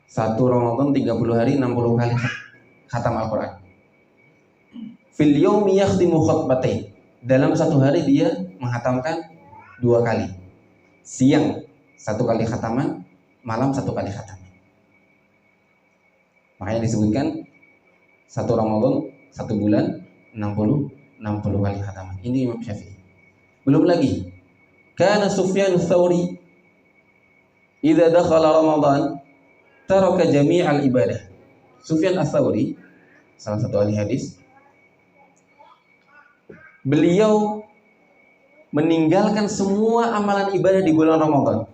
satu Ramadan 30 hari 60 kali khatam Al-Quran. Fil yawmi yakhtimu khutbatain. Dalam satu hari dia menghatamkan 2 kali. Siang 1 kali khataman, malam 1 kali khataman. Makanya disebutkan satu Ramadan, 1 bulan 60 kali khataman. Ini Imam Syafi'i. Belum lagi, kana Sufyan Ats-Tsauri idza dakhala Ramadan taraka jami'al ibadah. Sufyan Ats-Tsauri, salah satu ahli hadis, beliau meninggalkan semua amalan ibadah di bulan Ramadan.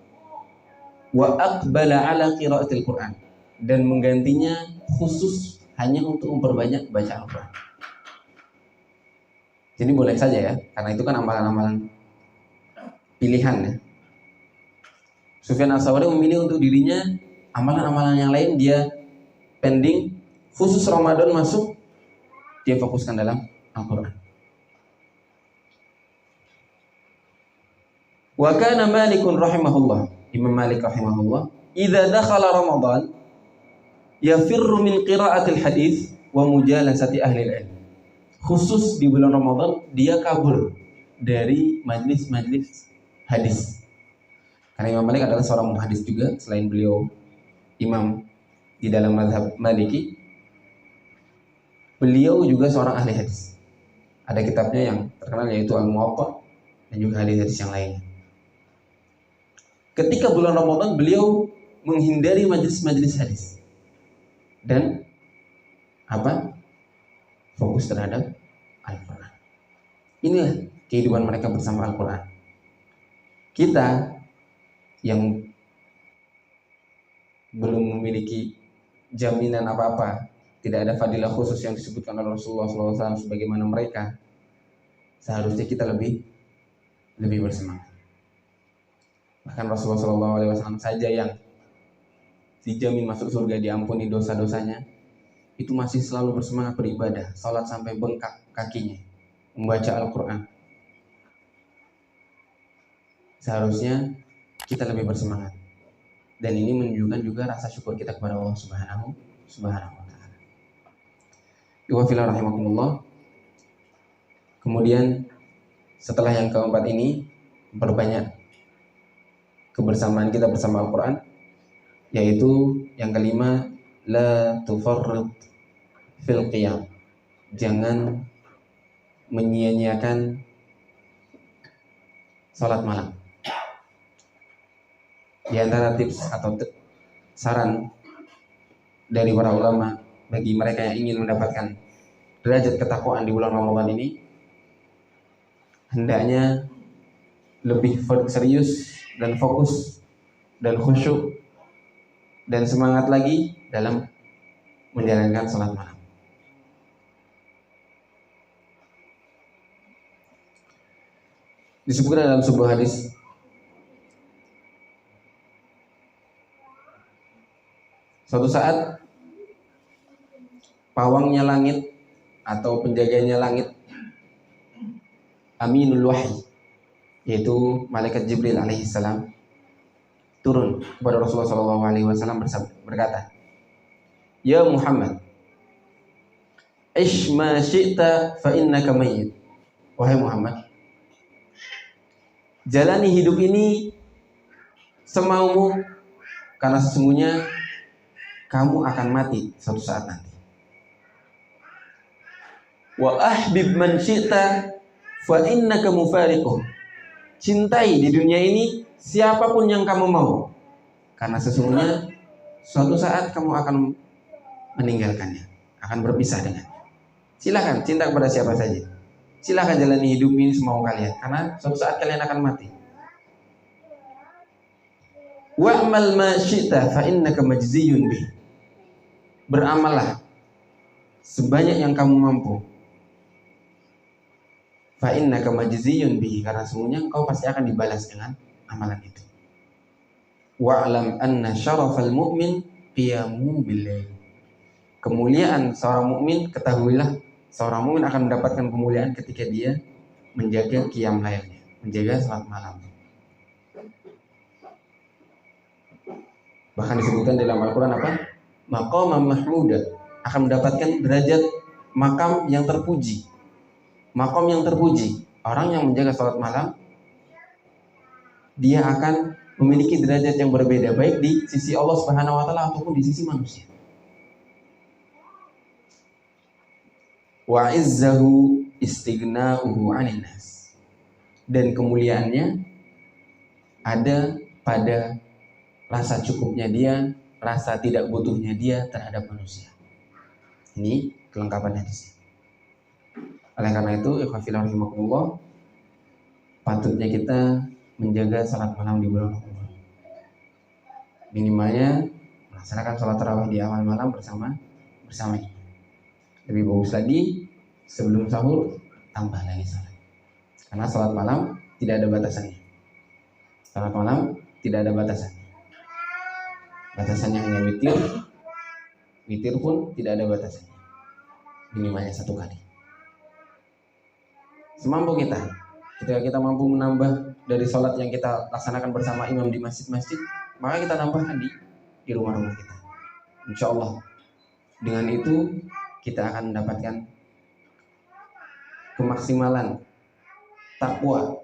Wa aqbala ala qiraatil Qur'an, dan menggantinya khusus hanya untuk memperbanyak baca Al-Quran. Jadi boleh saja ya, karena itu kan amalan-amalan pilihan ya. Sufyan Ats-Tsauri memilih untuk dirinya amalan-amalan yang lain dia pending, khusus Ramadan masuk dia fokuskan dalam Al-Quran. Wa kana Malikun rahimahullah, Imam Malik rahimahullah, idza dakhala Ramadan yafirru min qiraatil hadis wa mujalasati ahli ilm. Khusus di bulan Ramadan dia kabur dari majlis-majlis hadis. Karena Imam Malik adalah seorang muhadis juga, selain beliau imam di dalam mazhab Maliki, beliau juga seorang ahli hadis. Ada kitabnya yang terkenal yaitu Al-Muwatta dan juga hadis-hadis yang lainnya. Ketika bulan Ramadan beliau menghindari majlis-majlis hadis dan fokus terhadap Al-Quran. Inilah kehidupan mereka bersama Al-Quran. Kita yang belum memiliki jaminan apa-apa, tidak ada fadilah khusus yang disebutkan oleh Rasulullah SAW sebagaimana mereka, seharusnya kita lebih bersemangat. Bahkan Rasulullah SAW saja yang dijamin masuk surga, diampuni dosa-dosanya, itu masih selalu bersemangat beribadah, sholat sampai bengkak kakinya, membaca Al-Quran. Seharusnya kita lebih bersemangat, dan ini menunjukkan juga rasa syukur kita kepada Allah Subhanahu wa Ta'ala. Iwafillah rahimakumullah. Kemudian setelah yang keempat ini, perbanyak kebersamaan kita bersama Al-Quran, yaitu yang kelima, la tufarrid fil qiyam. Jangan menyia-nyiakan salat malam. Di antara tips atau saran dari para ulama bagi mereka yang ingin mendapatkan derajat ketakwaan di bulan Ramadan ini, hendaknya lebih serius dan fokus dan khusyuk dan semangat lagi dalam menjalankan salat malam. Disebutkan dalam sebuah hadis, suatu saat pawangnya langit atau penjaganya langit, Aminul Wahyi, yaitu malaikat Jibril alaihissalam, turun kepada Rasulullah SAW berkata, "Ya Muhammad, ish ma syi'ta fa innaka mayyit." Wahai Muhammad, jalani hidup ini semaumu, karena sesungguhnya kamu akan mati suatu saat nanti. Wa ahbib man syi'ta fa innaka mufariquh. Cintai di dunia ini siapapun yang kamu mau, karena sesungguhnya suatu saat kamu akan meninggalkannya, akan berpisah dengannya. Silakan cinta kepada siapa saja, silakan jalani hidup ini semau kalian, karena suatu saat kalian akan mati. Wa'mal ma syi'ta fa innaka majziyun bih. Beramallah sebanyak yang kamu mampu, fa innaka majziyun bihi, karena sesungguhnya engkau pasti akan dibalas dengan amalan itu. Wa'lam anna syarafal mu'min qiyamu bil-lail. Kemuliaan seorang mukmin, ketahuilah seorang mukmin akan mendapatkan kemuliaan ketika dia menjaga qiyam lailnya, menjaga salat malam. Bahkan disebutkan dalam Al-Qur'an apa? Maqamam mahmuda, akan mendapatkan derajat makam yang terpuji. Makom yang terpuji, orang yang menjaga salat malam, dia akan memiliki derajat yang berbeda, baik di sisi Allah Subhanahu wa taala ataupun di sisi manusia. Wa izzahu istighna'uhu 'anil nas. Dan kemuliaannya ada pada rasa cukupnya dia, rasa tidak butuhnya dia terhadap manusia. Ini kelengkapan hadis. Oleh karena itu, ikhwafillah rahimakumullah, patutnya kita menjaga salat malam di bulan Ramadan. Minimalnya melaksanakan salat tarawih di awal malam bersama ini. Lebih bagus lagi sebelum sahur tambah lagi salat. Karena salat malam tidak ada batasannya. Salat malam tidak ada batasannya. Batasannya hanya witir. Witir pun tidak ada batasannya. Minimalnya 1 kali. Semampu kita. Ketika kita mampu menambah dari sholat yang kita laksanakan bersama imam di masjid-masjid, maka kita tambahkan di rumah-rumah kita. Insya Allah dengan itu kita akan mendapatkan kemaksimalan takwa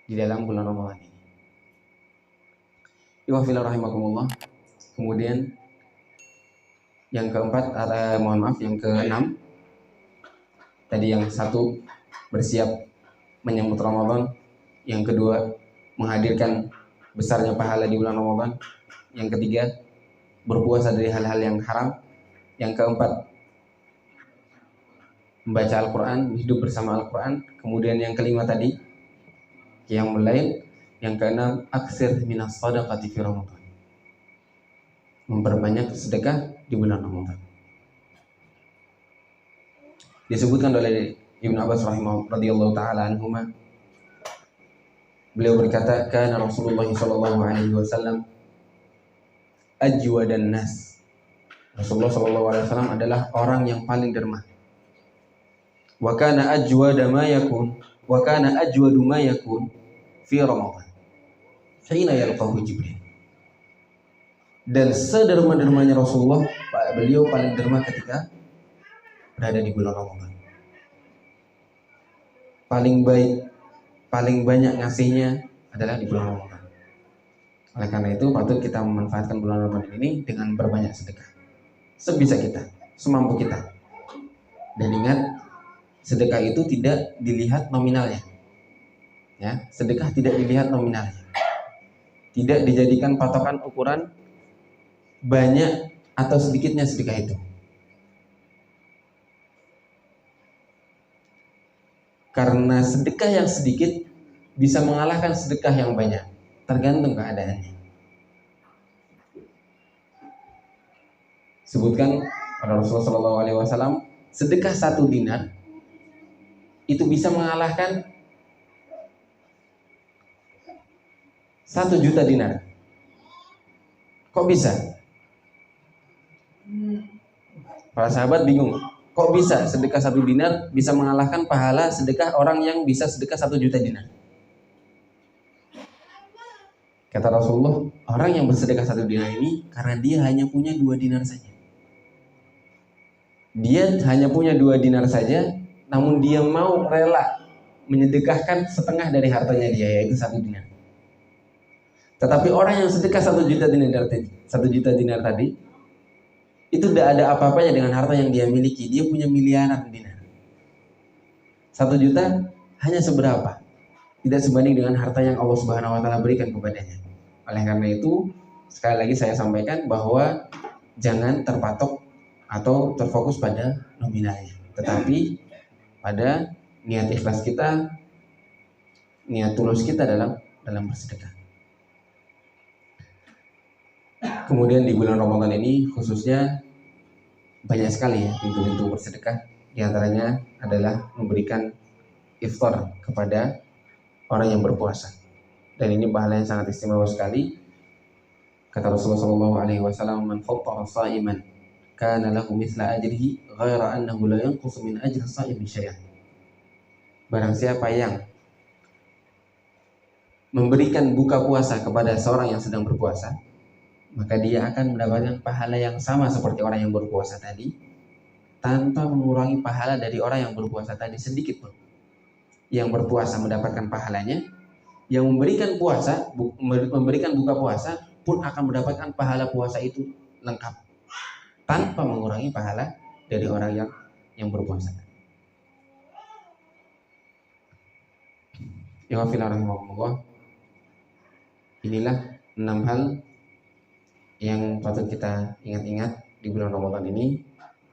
di dalam bulan Ramadan ini. Iwafillah rahimakumullah. Kemudian yang keempat, yang keenam, tadi yang satu bersiap menyambut Ramadan, yang kedua menghadirkan besarnya pahala di bulan Ramadan, yang ketiga berpuasa dari hal-hal yang haram, yang keempat membaca Al-Quran, hidup bersama Al-Quran, kemudian yang kelima tadi qiyamul lail, yang keenam aksir minas shadaqati fi Ramadan, memperbanyak sedekah di bulan Ramadan. Disebutkan oleh Ibnu Abbas radhiyallahu taala anhuma, beliau berkata, kana Rasulullah sallallahu alaihi wasallam ajwadan nas. Rasulullah sallallahu alaihi wasallam adalah orang yang paling derma. Wa kana ajwadu ma yakun fi Ramadan. Hina yalqahu Jibril. Dan sederma-dermanya Rasulullah, beliau paling derma ketika berada di bulan Ramadan. Paling baik, paling banyak ngasihnya adalah di bulan Ramadan. Oleh karena itu patut kita memanfaatkan bulan Ramadan ini dengan berbanyak sedekah, sebisa kita, semampu kita. Dan ingat, sedekah itu tidak dilihat nominalnya, ya, sedekah tidak dilihat nominalnya, tidak dijadikan patokan ukuran banyak atau sedikitnya sedekah itu. Karena sedekah yang sedikit bisa mengalahkan sedekah yang banyak, tergantung keadaannya. Sebutkan oleh Rasulullah SAW, sedekah 1 dinar itu bisa mengalahkan 1 juta dinar. Kok bisa? Para sahabat bingung. Kok bisa sedekah 1 dinar bisa mengalahkan pahala sedekah orang yang bisa sedekah 1 juta dinar? Kata Rasulullah, orang yang bersedekah 1 dinar ini karena dia hanya punya 2 dinar saja. Dia hanya punya 2 dinar saja, namun dia mau rela menyedekahkan setengah dari hartanya dia, yaitu 1 dinar. Tetapi orang yang sedekah 1 juta dinar tadi, itu tidak ada apa-apanya dengan harta yang dia miliki. Dia punya miliaran dinar. 1 juta hanya seberapa? Tidak sebanding dengan harta yang Allah Subhanahu wa taala berikan kepadanya. Oleh karena itu, sekali lagi saya sampaikan bahwa jangan terpatok atau terfokus pada nominalnya, tetapi pada niat ikhlas kita, niat tulus kita dalam bersedekah. Kemudian di bulan Ramadan ini khususnya banyak sekali ya pintu-pintu bersedekah. Di antaranya adalah memberikan iftar kepada orang yang berpuasa. Dan ini pahala yang sangat istimewa sekali. Kata Rasulullah SAW, "Man fattara sha'iman kana lahu mithla ajrihi ghaira annahu la yanqusu min ajri sha'imi syai'an." Barang siapa yang memberikan buka puasa kepada seorang yang sedang berpuasa, maka dia akan mendapatkan pahala yang sama seperti orang yang berpuasa tadi, tanpa mengurangi pahala dari orang yang berpuasa tadi sedikit pun. Yang berpuasa mendapatkan pahalanya, yang memberikan buka puasa pun akan mendapatkan pahala puasa itu lengkap, tanpa mengurangi pahala dari orang yang berpuasa. Ya rahimahullah. Inilah 6 hal yang patut kita ingat-ingat di bulan Ramadan ini.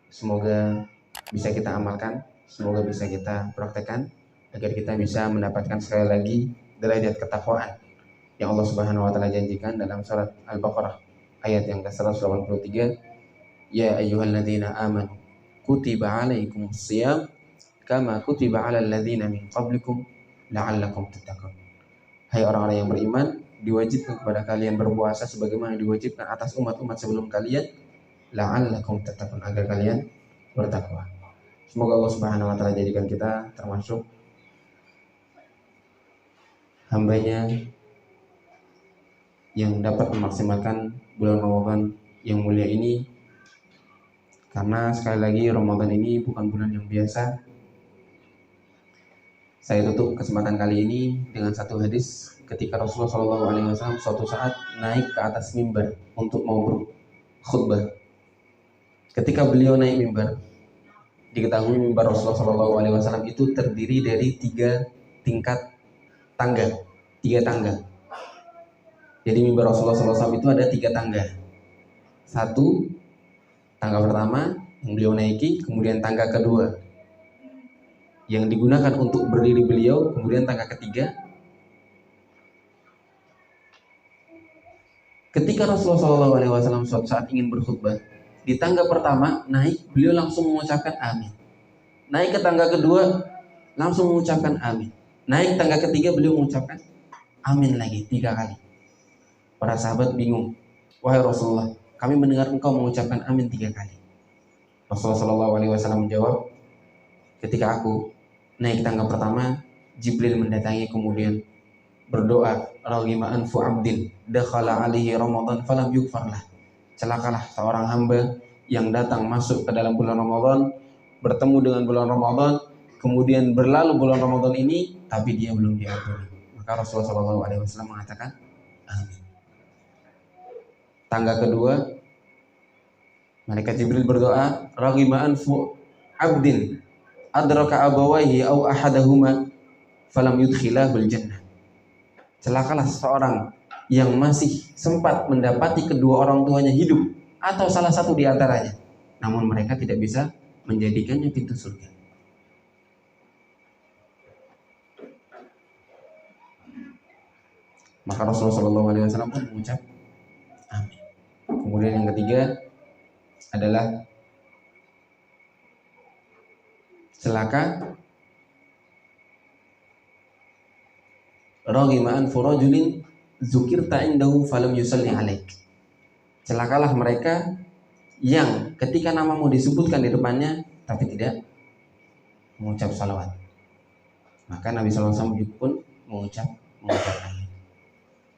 Semoga bisa kita amalkan, semoga bisa kita praktekkan, agar kita bisa mendapatkan sekali lagi derajat ketakwaan yang Allah Subhanahu wa taala janjikan dalam surat Al-Baqarah ayat yang ke-183, "Ya ayyuhalladzina amanu kutiba 'alaikumus shiyam kama kutiba 'alal ladzina min qablikum la'allakum tattaqun." Hai orang-orang yang beriman, diwajibkan kepada kalian berpuasa sebagaimana diwajibkan atas umat-umat sebelum kalian, la'allakum tattaqun, agar kalian bertakwa. Semoga Allah Subhanahu wa taala jadikan kita termasuk hambanya yang dapat memaksimalkan bulan Ramadan yang mulia ini, karena sekali lagi Ramadan ini bukan bulan yang biasa. Saya tutup kesempatan kali ini dengan satu hadis ketika Rasulullah SAW suatu saat naik ke atas mimbar untuk mau berkhutbah. Ketika beliau naik mimbar, diketahui mimbar Rasulullah SAW itu terdiri dari 3 tingkat tangga, 3 tangga. Jadi mimbar Rasulullah SAW itu ada 3 tangga. 1 tangga pertama yang beliau naiki, kemudian tangga kedua yang digunakan untuk berdiri beliau, kemudian tangga ketiga. Ketika Rasulullah SAW suatu saat ingin berkhutbah, di tangga pertama naik, beliau langsung mengucapkan amin. Naik ke tangga kedua, langsung mengucapkan amin. Naik tangga ketiga, beliau mengucapkan amin lagi 3 kali. Para sahabat bingung. "Wahai Rasulullah, kami mendengar engkau mengucapkan amin 3 kali. Rasulullah SAW menjawab, "Ketika aku naik tangga pertama, Jibril mendatangi kemudian berdoa, raghima anfu 'abdin dakhala 'alaihi Ramadan falam yughfarlah." Celakalah seorang hamba yang datang masuk ke dalam bulan Ramadan, bertemu dengan bulan Ramadan, kemudian berlalu bulan Ramadan ini, tapi dia belum diampuni. Maka Rasulullah SAW mengatakan amin. Tangga kedua, malaikat Jibril berdoa, raghima anfu 'abdin adraka abawaihi aw ahadahuma falam yudkhilahul jannah. Celakalah seseorang yang masih sempat mendapati kedua orang tuanya hidup atau salah satu di antaranya, namun mereka tidak bisa menjadikannya pintu surga. Maka Rasulullah SAW pun mengucap amin. Kemudian yang ketiga adalah celaka raghima anfu rajulin dzukirta indahu falam yusalli alaik. Celakalah mereka yang ketika namamu disebutkan di depannya tapi tidak mengucap salawat. Maka Nabi SAW pun mengucap amin.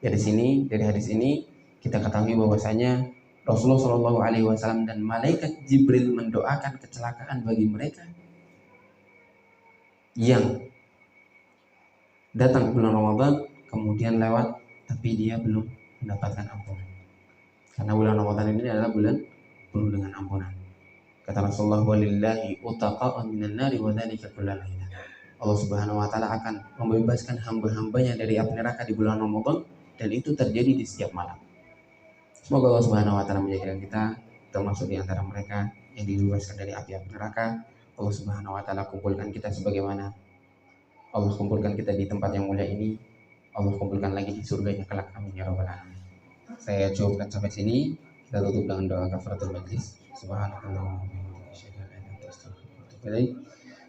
Dari hadis ini kita ketahui bahwasanya Rasulullah SAW dan malaikat Jibril mendoakan kecelakaan bagi mereka yang datang bulan Ramadan kemudian lewat tapi dia belum mendapatkan ampunan. Karena bulan Ramadan ini adalah bulan penuh dengan ampunan. Kata Rasulullah, walillahi utaqa'un minan nari wa dzalika kullal lailah. Allah Subhanahu wa taala akan membebaskan hamba-hambanya dari api neraka di bulan Ramadan, dan itu terjadi di setiap malam. Semoga Allah Subhanahu wa taala menjadikan kita termasuk di antara mereka yang dibebaskan dari api-api neraka. Allah Subhanahu wa taala kumpulkan kita sebagaimana Allah kumpulkan kita di tempat yang mulia ini. Allah kumpulkan lagi di surganya kelak, amin ya rabbal alamin. Saya cukupkan sampai sini. Kita tutup dengan doa kafaratul majlis. Subhanallah.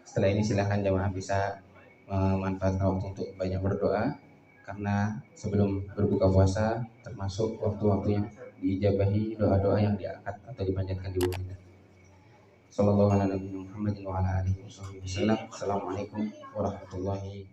Setelah ini silahkan jamaah bisa memanfaatkan waktu untuk banyak berdoa, karena sebelum berbuka puasa termasuk waktu-waktu yang diijabahi doa-doa yang diangkat atau dipanjatkan di bumi kita. Sallallahu alaihi wa sallam. Assalamualaikum warahmatullahi